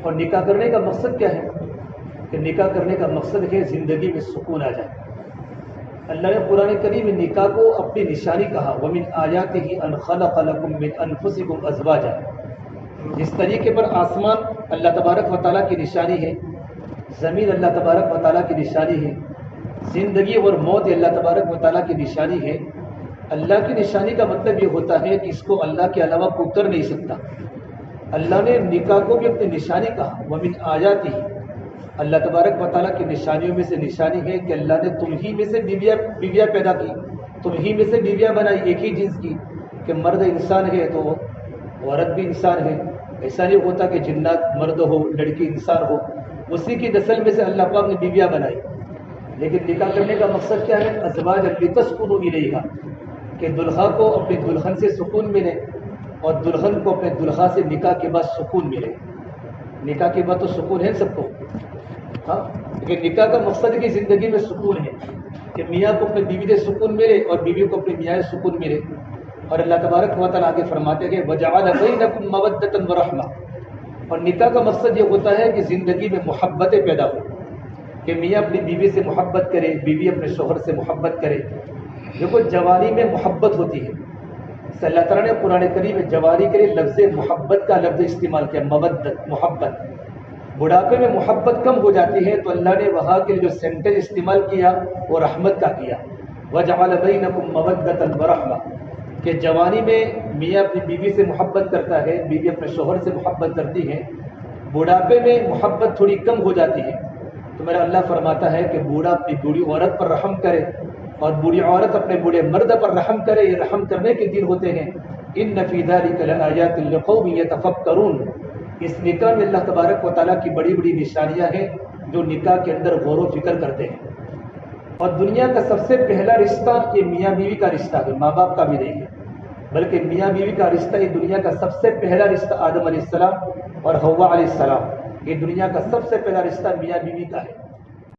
اور نکاح کرنے کا مقصد کیا ہے؟ کہ نکاح کرنے کا مقصد ہے زندگی میں سکون آ جائے۔ اللہ نے قرآن کریم میں نکاح کو اپنی نشانی کہا، وَمِنْ آيَاتِهِ أَنْ خَلَقَ لَكُم مِّنْ أَنفُسِكُمْ أَزْوَاجًا۔ جس طریقے پر آسمان اللہ تبارک و تعالیٰ کی نشانی ہے، زمین اللہ تبارک و تعالیٰ کی نشانی ہے، زندگی اور موت اللہ تبارک و تعالیٰ کی نشانی ہے۔ اللہ کی نشانی کا مطلب یہ ہوتا ہے کہ اس کو اللہ کے علاوہ کوئی کر نہیں سکتا۔ اللہ نے نکاح کو بھی اپنی نشانی کہا، وَمِنْ آيَاتِهِ۔ اللہ تبارک و تعالیٰ کی نشانیوں میں سے نشانی ہے کہ اللہ نے تم ہی میں سے بیویاں پیدا کی، تم ہی میں سے بیویاں بنائی ایک ہی جنس کی، کہ مرد انسان ہے تو عورت بھی انسان ہے۔ ایسا نہیں ہوتا کہ جنات مرد ہو لڑکی انسان ہو، اسی کی نسل میں سے اللہ پاک نے بیویاں بنائی۔ لیکن نکاح کرنے کا مقصد کیا ہے؟ ازواج لتسکنوا الیہا، کہ دلہا کو اپنی دلہن سے سکون ملے اور دلہن کو اپنے دلہا سے نکاح کے بعد سکون ملے۔ نکاح کے بعد تو سکون ہے سب کو، ہاں، لیکن نکاح کا مقصد ہے کہ زندگی میں سکون ہے، کہ میاں کو اپنے بیوی سے سکون ملے اور بیوی کو اپنے میاں سے سکون ملے۔ اور اللہ تبارک و تعالیٰ آگے فرماتے ہیں وَجَعَلَ بَيْنَكُمْ مَوَدَّةً وَرَحْمَةً، اور نکاح کا مقصد یہ ہوتا ہے کہ زندگی میں محبتیں پیدا ہو، کہ میاں اپنی بیوی سے محبت کرے، بیوی اپنے شوہر سے محبت کرے۔ دیکھو جوانی میں محبت ہوتی ہے، اللہ تعالیٰ نے قرآن کریم میں جوانی کے لیے لفظ محبت کا لفظ استعمال کیا، مودت، محبت۔ بڑھاپے میں محبت کم ہو جاتی ہے تو اللہ نے وہاں کے جو سینٹنس استعمال کیا وہ رحمت کا کیا، وَجَعَلَ بَيْنَكُمْ مَوَدَّةً وَرَحْمَةً، کہ جوانی میں میاں اپنی بیوی سے محبت کرتا ہے، بیوی اپنے شوہر سے محبت کرتی ہے، بڑھاپے میں محبت تھوڑی کم ہو جاتی ہے تو میرا اللہ فرماتا ہے کہ بوڑھا اپنی بوڑھی عورت پر رحم کرے اور بوڑھی عورت اپنے بوڑھے مرد پر رحم کرے۔ یہ رحم کرنے کے دن ہوتے ہیں۔ إِنَّ فِي ذَلِكَ لَآيَاتٍ لِقَوْمٍ يَتَفَكَّرُونَ، اس نکاح میں اللہ تبارک و تعالیٰ کی بڑی بڑی نشانیاں ہیں جو نکاح کے اندر غور و فکر کرتے ہیں۔ اور دنیا کا سب سے پہلا رشتہ یہ میاں بیوی کا رشتہ ہے، ماں باپ کا بھی نہیں ہے، بلکہ میاں بیوی کا رشتہ یہ دنیا کا سب سے پہلا رشتہ آدم علیہ السلام اور حوا علیہ السلام، یہ دنیا کا سب سے پہلا رشتہ میاں بیوی کا ہے۔